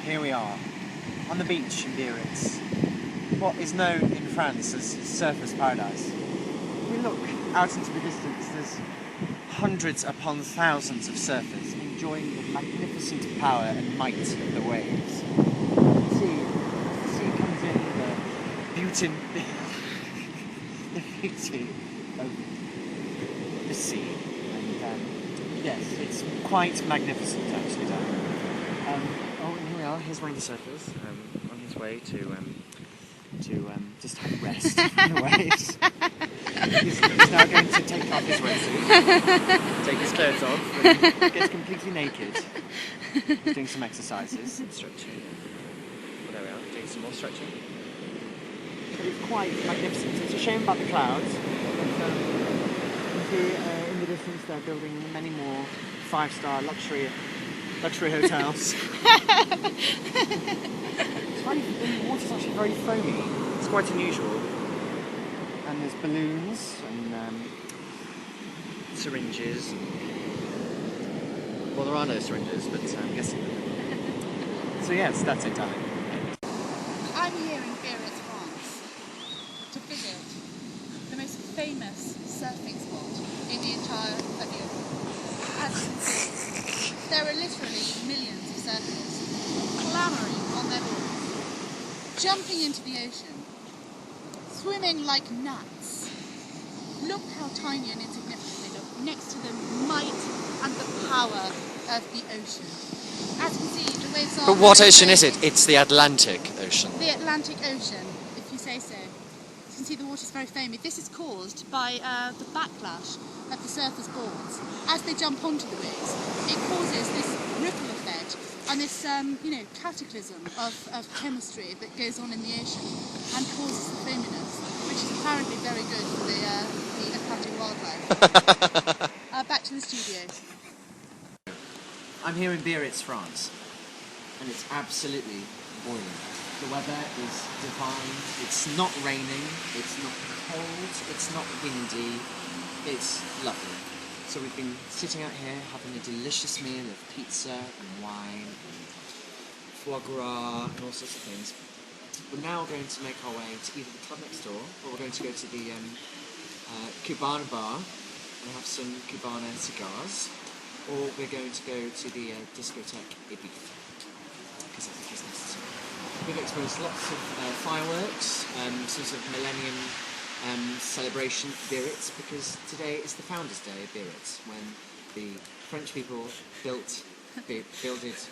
here we are, on the beach in Biarritz, what is known in France as surfer's paradise. We look out into the distance, there's hundreds upon thousands of surfers enjoying the magnificent power and might of the waves. The sea comes in, the beauty of the sea, and yes, it's quite magnificent actually down here. Oh, and here we are, here's one of the surfers on his way to just have a rest in the waves. He's now going to take off his wetsuit, take his clothes off, and gets completely naked. He's doing some exercises and stretching. Well, there we are, doing some more stretching. But it's quite magnificent. It's a shame about the clouds. But, you see in the distance they're building many more 5-star luxury hotels. It's funny, the water's actually very foamy. It's quite unusual. And there's balloons and syringes. Well, there are no syringes, but I'm guessing. So yes, that's it, darling. I'm here in Biarritz, France, to visit the most famous surfing spot in the entire of Europe. As you can see, there are literally millions of surfers clamouring on their boards, jumping into the ocean, swimming like gnats. Look how tiny and insignificant they look next to the might and the power of the ocean. As you can see, the waves are... But what ocean is it? It's the Atlantic Ocean. The Atlantic Ocean, if you say so. You can see the water's very foamy. This is caused by the backlash of the surfers' boards. As they jump onto the waves, it causes this ripple effect and this, cataclysm of chemistry that goes on in the ocean and causes the foaminess, which is apparently very good for the aquatic wildlife. Back to the studio. I'm here in Biarritz, France, and it's absolutely boiling. The weather is divine. It's not raining, it's not cold, it's not windy, it's lovely. So we've been sitting out here having a delicious meal of pizza and wine, foie gras and all sorts of things. We're now going to make our way to either the club next door, or we're going to go to the Cubana bar and have some Cubana cigars, or we're going to go to the discotheque Ibiza, because I think it's necessary. We've experienced lots of fireworks, sort of millennium celebration of Biarritz, because today is the Founders' Day of Biarritz, when the French people built Biarritz.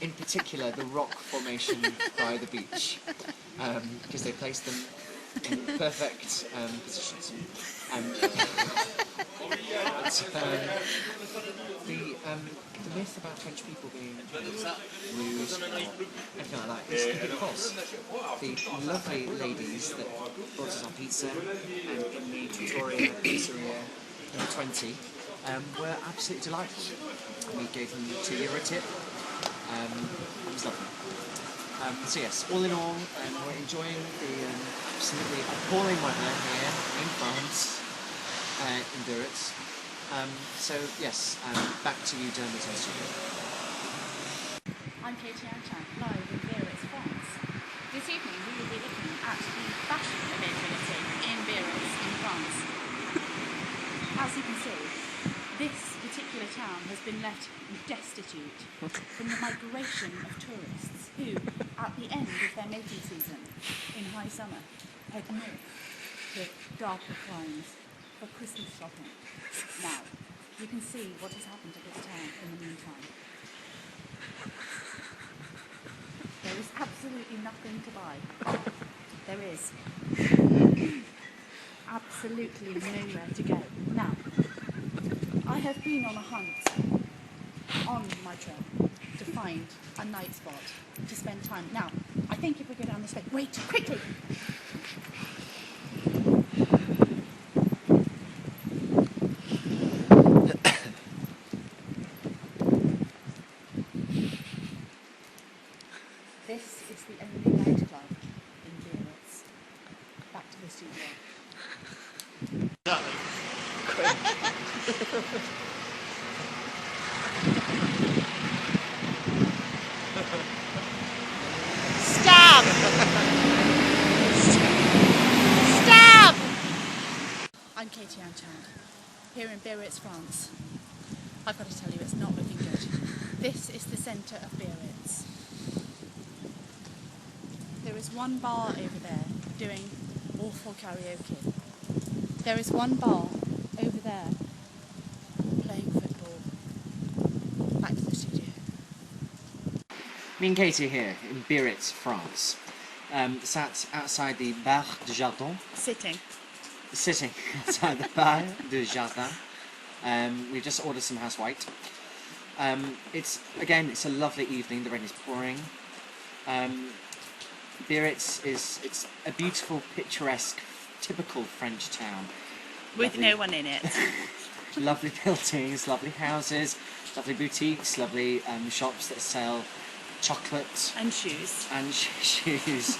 In particular, the rock formation by the beach, because they placed them in perfect positions. The myth about French people being rude or anything like that is completely false. The lovely ladies that brought us our pizza in the Victoria Pizzeria No. 20 were absolutely delightful. We gave them a €2 tip. It was lovely. So yes, all in all, we're enjoying the absolutely appalling weather here in France, in Biarritz. So yes, back to you, Dermot and studio. I'm Katy Anchant, live in Biarritz, France. This evening we will be looking at the fashion availability in Biarritz, in France. As you can see, this particular town has been left destitute from the migration of tourists who, at the end of their mating season in high summer, head north to darker climes for Christmas shopping. Now, you can see what has happened to this town in the meantime. There is absolutely nothing to buy. There is absolutely nowhere to go. Now, I have been on a hunt on my trip to find a night spot to spend time. Now, I think if we go down this way, wait, quickly! This is the only nightclub in Biarritz. Back to the studio. I'm Katy Anchant, here in Biarritz, France. I've got to tell you, it's not looking good. This is the centre of Biarritz. There is one bar over there doing awful karaoke. There is one bar over there playing football. Back to the studio. Me and Katy are here in Biarritz, France. Sat outside the Bar du Jardin. Sitting outside the Bar du Jardin. We've just ordered some house white. It's a lovely evening. The rain is pouring. Biarritz it's a beautiful, picturesque, typical French town. With lovely, no one in it. Lovely buildings, lovely houses, lovely boutiques, lovely shops that sell chocolate and shoes. Shoes.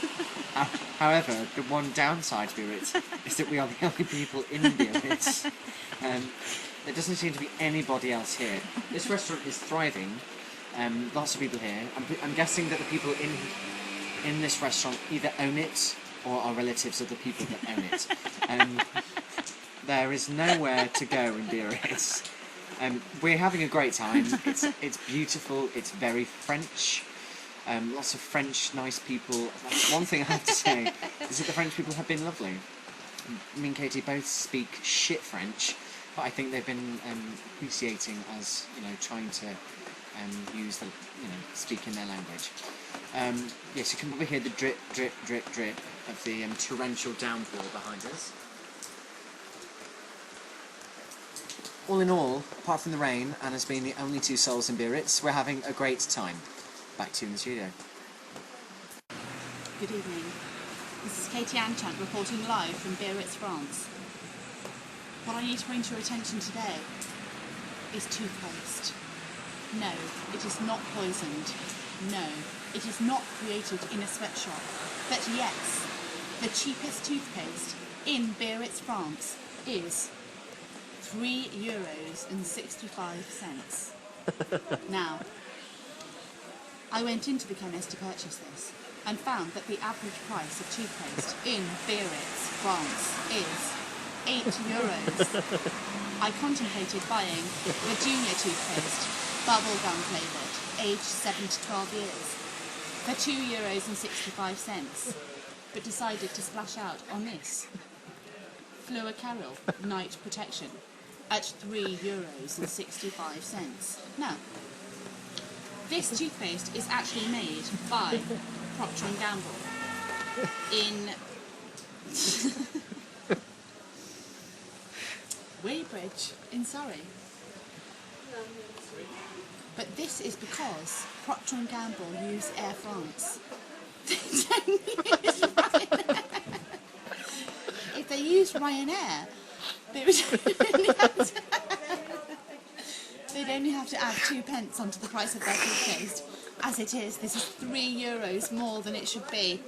However, the one downside to Biarritz is that we are the only people in Biarritz. There doesn't seem to be anybody else here. This restaurant is thriving. Lots of people here. I'm guessing that the people in this restaurant either own it or are relatives of the people that own it. There is nowhere to go in Biarritz. We're having a great time. It's beautiful. It's very French. Lots of French, nice people. That's one thing I have to say is that the French people have been lovely. Me and Katy both speak shit French, but I think they've been appreciating us, trying to use the, speak in their language. Yes, you can probably hear the drip, drip, drip, drip of the torrential downpour behind us. All in all, apart from the rain and us being the only two souls in Biarritz, we're having a great time. Back to you in the studio. Good evening. This is Katy Anchant reporting live from Biarritz, France. What I need to bring to your attention today is toothpaste. No, it is not poisoned. No, it is not created in a sweatshop. But yes, the cheapest toothpaste in Biarritz, France is €3.65. Now, I went into the chemist to purchase this and found that the average price of toothpaste in Biarritz, France is €8. I contemplated buying the junior toothpaste, bubblegum flavoured, aged 7 to 12 years, for €2.65, but decided to splash out on this Fluorocarol Night Protection at €3.65. Now, this toothpaste is actually made by Procter & Gamble in Weybridge in Surrey. But this is because Procter & Gamble use Air France. They don't use Ryanair. If they used Ryanair, they'd only have to add 2 pence onto the price of their toothpaste. As it is, this is €3 more than it should be.